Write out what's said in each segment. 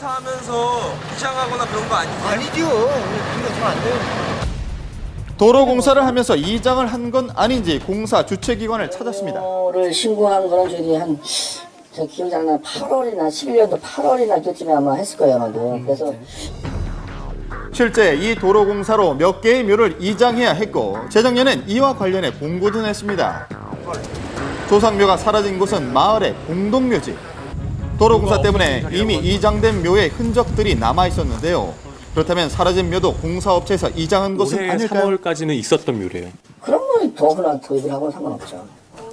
공사하면서 이장하거나 그런 거 아니에요? 아니죠. 그거 좀 안 돼요. 도로 공사를 하면서 이장을 한 건 아닌지 공사 주최기관을 찾았습니다. 를 신고한 거는 저기 저 기억이 안 나, 8월이나 11년도 8월이나 그쯤에 아마 했을 거예요, 아마도. 그래서 실제 이 도로 공사로 몇 개의 묘를 이장해야 했고 재작년엔 이와 관련해 공고도 냈습니다. 조상묘가 사라진 곳은 마을의 공동묘지. 도로 공사 때문에 이미 이장된 묘의 흔적들이 남아 있었는데요. 그렇다면 사라진 묘도 공사업체에서 이장한 것은 올해 아닐까요? 3월까지는 있었던 묘래요. 그런 건 더구나 도입을 하고는 상관없죠.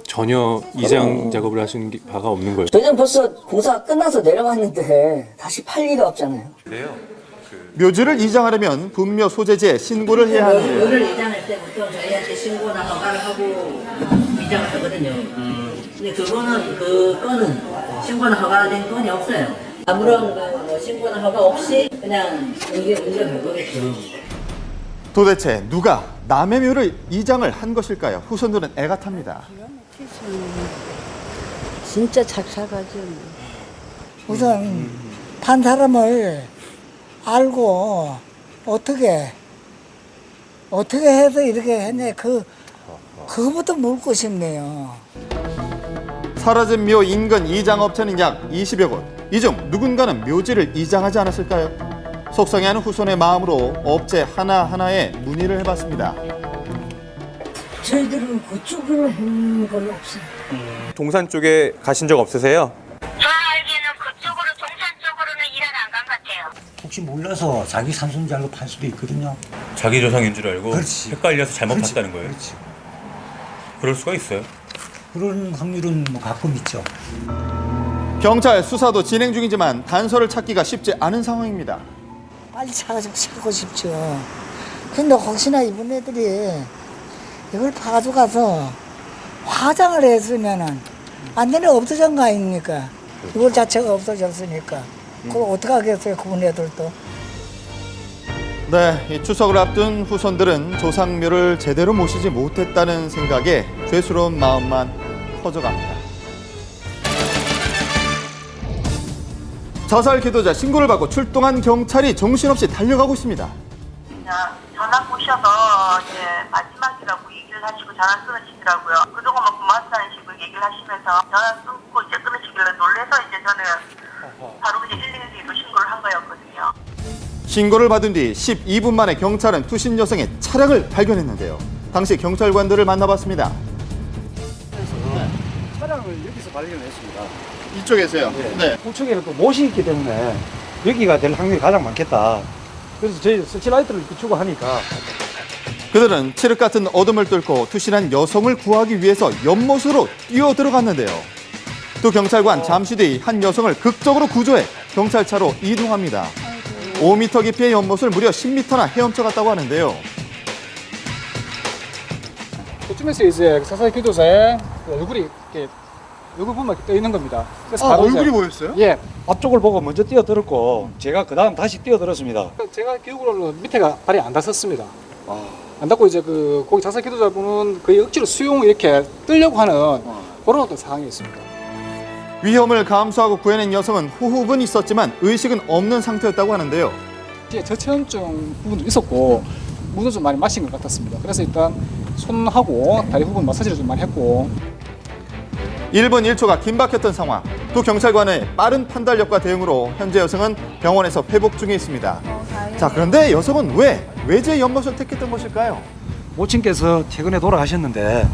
전혀 이장 작업을 하시는 바가 없는 거예요. 저희는 벌써 공사가 끝나서 내려왔는데 다시 팔 리가 없잖아요. 묘지를 이장하려면 분묘 소재지에 신고를 해야 하는데요. 묘를 이장할 때부터 저희한테 신고나 허가를 하고 이장을 하거든요. 근데 그 건은 신고나 허가된 건이 없어요. 아무런 뭐 신고나 허가 없이 그냥 이게 갈 거겠죠. 도대체 누가 남의 묘를 이장을 한 것일까요? 후손들은 애가 탑니다. 진짜 착착하죠. 우선 판 사람을 알고 어떻게 해서 이렇게 했네. 그거부터 묻고 싶네요. 사라진 묘 인근 이장업체는 약 20여 곳. 이 중 누군가는 묘지를 이장하지 않았을까요? 속상해하는 후손의 마음으로 업체 하나하나에 문의를 해봤습니다. 저희들은 그쪽으로 한 건 없어요. 동산 쪽에 가신 적 없으세요? 저 알기에는 그쪽으로 동산 쪽으로는 일하러 안 간 것 같아요. 혹시 몰라서 자기 삼손자로 팔 수도 있거든요. 자기 조상인 줄 알고 그렇지. 헷갈려서 잘못 그렇지. 봤다는 거예요? 그렇지. 그럴 수가 있어요. 그런 확률은 뭐 가끔 있죠. 경찰 수사도 진행 중이지만 단서를 찾기가 쉽지 않은 상황입니다. 빨리 찾고 싶죠. 근데 혹시나 이분 애들이 이걸 가져가서 화장을 했으면은 완전히 없어진 거 아닙니까? 이걸 자체가 없어졌으니까. 그걸 어떻게 하겠어요, 그분 애들도. 네, 이 추석을 앞둔 후손들은 조상묘를 제대로 모시지 못했다는 생각에 죄스러운 마음만 커져갑니다. 자살 기도자 신고를 받고 출동한 경찰이 정신없이 달려가고 있습니다. 전화 오셔서 이제 마지막이라고 얘기를 하시고 전화 끊으시더라고요. 그동안만 고맙다는 식으로 얘기를 하시면서 전화 끊고 이제 끊으시길래 놀래서 이제 저는 바로 그냥 112로 신고를 한 거였거든요. 신고를 받은 뒤 12분 만에 경찰은 투신 여성의 차량을 발견했는데요. 당시 경찰관들을 만나봤습니다. 차량을 여기서 발견했습니다. 이쪽에서요? 네. 우측에는 또 못이 있기 때문에 여기가 될 확률이 가장 많겠다. 그래서 저희 서치라이트를 비추고 하니까 그들은 칠흑 같은 어둠을 뚫고 투신한 여성을 구하기 위해서 연못으로 뛰어 들어갔는데요. 두 경찰관 잠시 뒤 한 여성을 극적으로 구조해 경찰차로 이동합니다. 5m 깊이의 연못을 무려 10m나 헤엄쳐 갔다고 하는데요. 그쯤에서 이제 사사기 교도사의 얼굴이 이렇게 얼굴 보면 이렇게 떠 있는 겁니다. 그래서 바로 얼굴이 이제, 보였어요? 예, 앞쪽을 보고 먼저 뛰어들었고 제가 그 다음 다시 뛰어들었습니다. 제가 기억으로는 밑에가 발이 안 닿았습니다. 안 닿고 이제 거기 자살 기도자분은 거의 억지로 수용 이렇게 뜨려고 하는 그런 어떤 상황이었습니다. 위험을 감수하고 구해낸 여성은 호흡은 있었지만 의식은 없는 상태였다고 하는데요. 뒤에 저체온증 부분도 있었고 물도 좀 많이 마신 것 같았습니다. 그래서 일단 손하고 다리 부분 마사지를 좀 많이 했고 1분 1초가 긴박했던 상황. 두 경찰관의 빠른 판단력과 대응으로 현재 여성은 병원에서 회복 중에 있습니다. 자, 그런데 여성은 왜 외제 연못을 택했던 것일까요? 모친께서 최근에 돌아가셨는데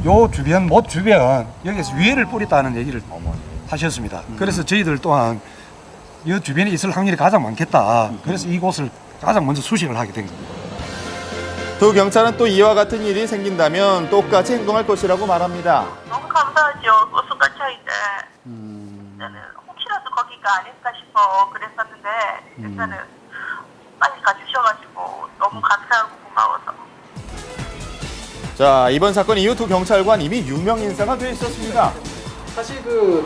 요 주변 못 주변 여기서 유해를 뿌렸다는 얘기를 하셨습니다. 그래서 저희들 또한 이 주변에 있을 확률이 가장 많겠다. 그래서 이곳을 가장 먼저 수색을 하게 된 겁니다. 두 경찰은 또 이와 같은 일이 생긴다면 똑같이 행동할 것이라고 말합니다. 너무 감사하죠. 버스가 차인데 저는 혹시라도 거기가 아닐까 싶어 그랬었는데 일단은 빨리 가주셔가지고 너무 감사하고 고마워서. 자, 이번 사건 이후 두 경찰관 이미 유명 인사가 돼 있었습니다. 사실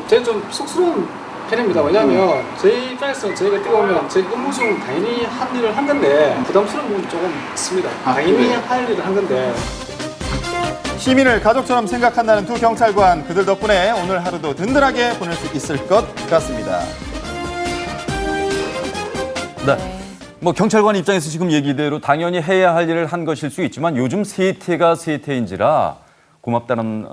저는 좀 쑥스러운 편입니다. 왜냐하면 저희 입장에서 저희가 뛰어오면 저희 업무 중 당연히 한 일을 한 건데 부담스러운 부분이 조금 있습니다. 당연히 할 일을 한 건데 시민을 가족처럼 생각한다는 두 경찰관, 그들 덕분에 오늘 하루도 든든하게 보낼 수 있을 것 같습니다. 네. 뭐 경찰관 입장에서 지금 얘기대로 당연히 해야 할 일을 한 것일 수 있지만 요즘 세태가 세태인지라 고맙다는